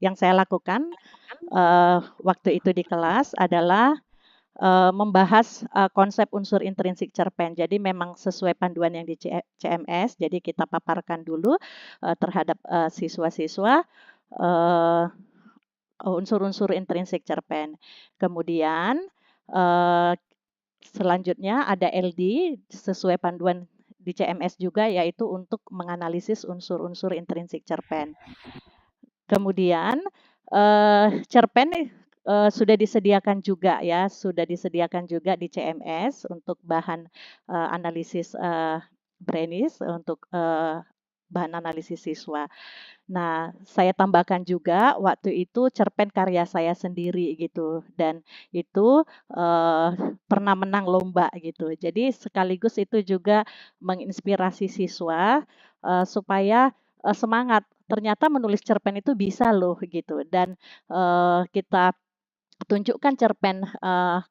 yang saya lakukan waktu itu di kelas adalah membahas konsep unsur intrinsik cerpen. Jadi memang sesuai panduan yang di CMS, jadi kita paparkan dulu terhadap siswa-siswa uh, unsur-unsur intrinsik cerpen. Kemudian uh, selanjutnya ada LD sesuai panduan di CMS juga, yaitu untuk menganalisis unsur-unsur intrinsik cerpen. Kemudian cerpen sudah disediakan juga ya, sudah disediakan juga di CMS untuk bahan analisis Brainis untuk bahan analisis siswa. Nah, saya tambahkan juga waktu itu cerpen karya saya sendiri gitu, dan itu pernah menang lomba gitu. Jadi sekaligus itu juga menginspirasi siswa supaya semangat. Ternyata menulis cerpen itu bisa loh gitu, dan kita tunjukkan cerpen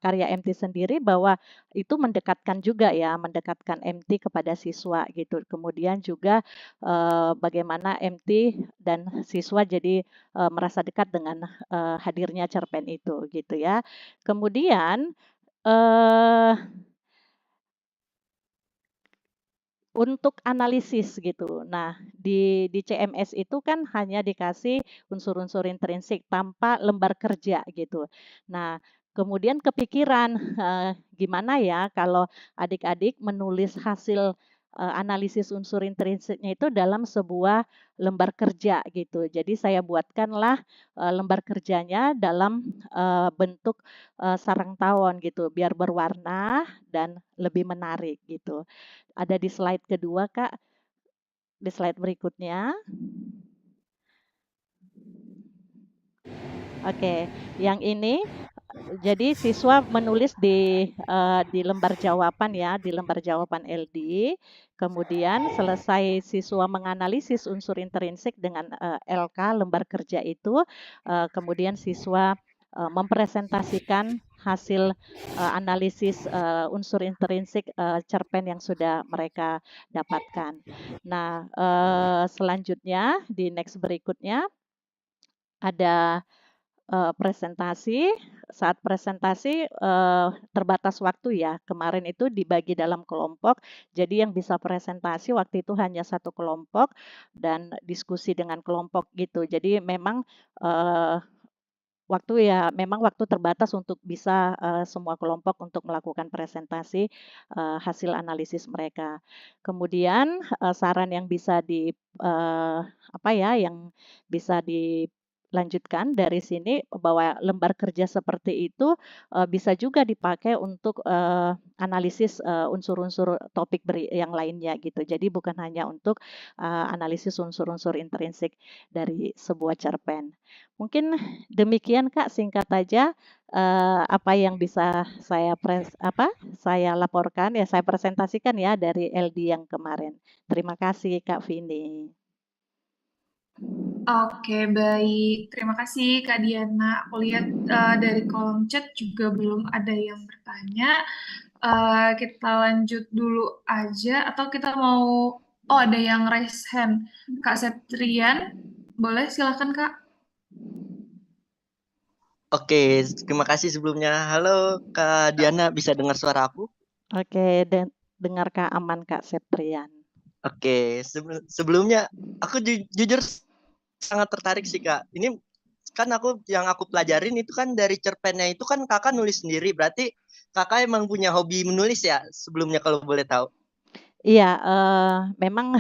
karya MT sendiri bahwa itu mendekatkan juga ya, mendekatkan MT kepada siswa gitu. Kemudian juga bagaimana MT dan siswa jadi merasa dekat dengan hadirnya cerpen itu gitu ya. Kemudian eh, untuk analisis gitu. Nah, di CMS itu kan hanya dikasih unsur-unsur intrinsik tanpa lembar kerja gitu. Nah, kemudian kepikiran gimana ya kalau adik-adik menulis hasil analisis unsur intrinsiknya itu dalam sebuah lembar kerja gitu. Jadi saya buatkanlah lembar kerjanya dalam bentuk sarang tawon gitu, biar berwarna dan lebih menarik gitu. Ada di slide kedua, Kak. Di slide berikutnya. Oke, yang ini jadi siswa menulis di lembar jawaban ya, di lembar jawaban LD. Kemudian selesai siswa menganalisis unsur intrinsik dengan LK lembar kerja itu, kemudian siswa mempresentasikan hasil analisis unsur intrinsik cerpen yang sudah mereka dapatkan. Nah, selanjutnya di next berikutnya ada presentasi. Saat presentasi terbatas waktu ya. Kemarin itu dibagi dalam kelompok, jadi yang bisa presentasi waktu itu hanya satu kelompok dan diskusi dengan kelompok gitu. Jadi memang memang waktu terbatas untuk bisa semua kelompok untuk melakukan presentasi hasil analisis mereka. Kemudian saran yang bisa yang bisa dilanjutkan dari sini bahwa lembar kerja seperti itu bisa juga dipakai untuk analisis unsur-unsur topik yang lainnya gitu. Jadi bukan hanya untuk analisis unsur-unsur intrinsik dari sebuah cerpen. Mungkin demikian Kak, singkat aja apa yang bisa saya laporkan ya, saya presentasikan ya dari LD yang kemarin. Terima kasih Kak Vini. Oke, baik. Terima kasih Kak Diana. Aku lihat dari kolom chat juga belum ada yang bertanya. Kita lanjut dulu aja, atau kita mau... Oh, ada yang raise hand. Kak Septrian, boleh silakan Kak. Oke, terima kasih sebelumnya. Halo Kak Diana, bisa dengar suara aku? Oke, dengar Kak, aman Kak Septrian. Oke, sebelumnya aku jujur sangat tertarik sih Kak. Ini kan yang aku pelajarin itu kan dari cerpennya itu kan Kakak nulis sendiri. Berarti Kakak emang punya hobi menulis ya sebelumnya kalau boleh tahu? Iya, memang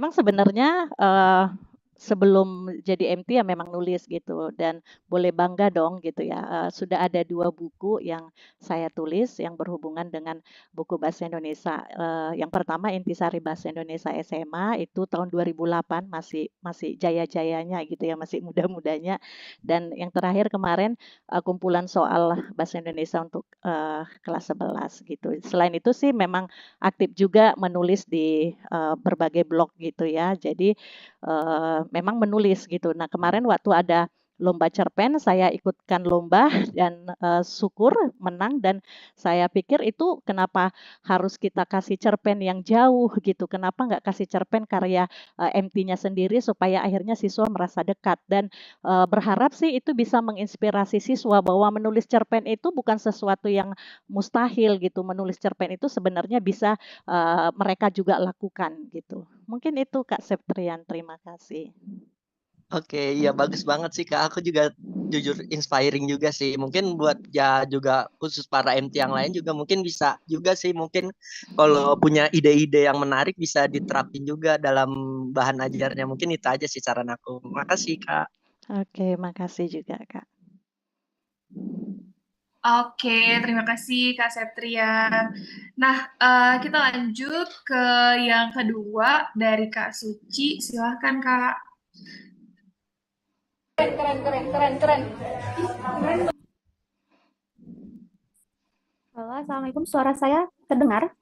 sebenarnya sebelum jadi MT ya memang nulis gitu, dan boleh bangga dong gitu ya. Sudah ada 2 buku yang saya tulis yang berhubungan dengan buku bahasa Indonesia. Yang pertama Intisari Bahasa Indonesia SMA itu tahun 2008, masih masih jaya-jayanya gitu ya, masih muda-mudanya. Dan yang terakhir kemarin kumpulan soal bahasa Indonesia untuk kelas 11 gitu. Selain itu sih memang aktif juga menulis di berbagai blog gitu ya. Jadi memang menulis gitu. Nah, kemarin waktu ada lomba cerpen, saya ikutkan lomba dan syukur menang dan saya pikir itu kenapa harus kita kasih cerpen yang jauh gitu, kenapa nggak kasih cerpen karya MT-nya sendiri supaya akhirnya siswa merasa dekat dan berharap sih itu bisa menginspirasi siswa bahwa menulis cerpen itu bukan sesuatu yang mustahil gitu, menulis cerpen itu sebenarnya bisa mereka juga lakukan gitu. Mungkin itu Kak Septrian, terima kasih. Oke, iya bagus banget sih Kak. Aku juga jujur inspiring juga sih. Mungkin buat ya juga khusus para MT yang lain juga mungkin bisa juga sih. Mungkin kalau punya ide-ide yang menarik bisa diterapin juga dalam bahan ajarnya. Mungkin itu aja sih saran aku. Makasih Kak. Oke, makasih juga Kak. Oke, terima kasih Kak Septrian. Nah, kita lanjut ke yang kedua dari Kak Suci. Silahkan Kak. Halo, Assalamualaikum. Suara saya terdengar?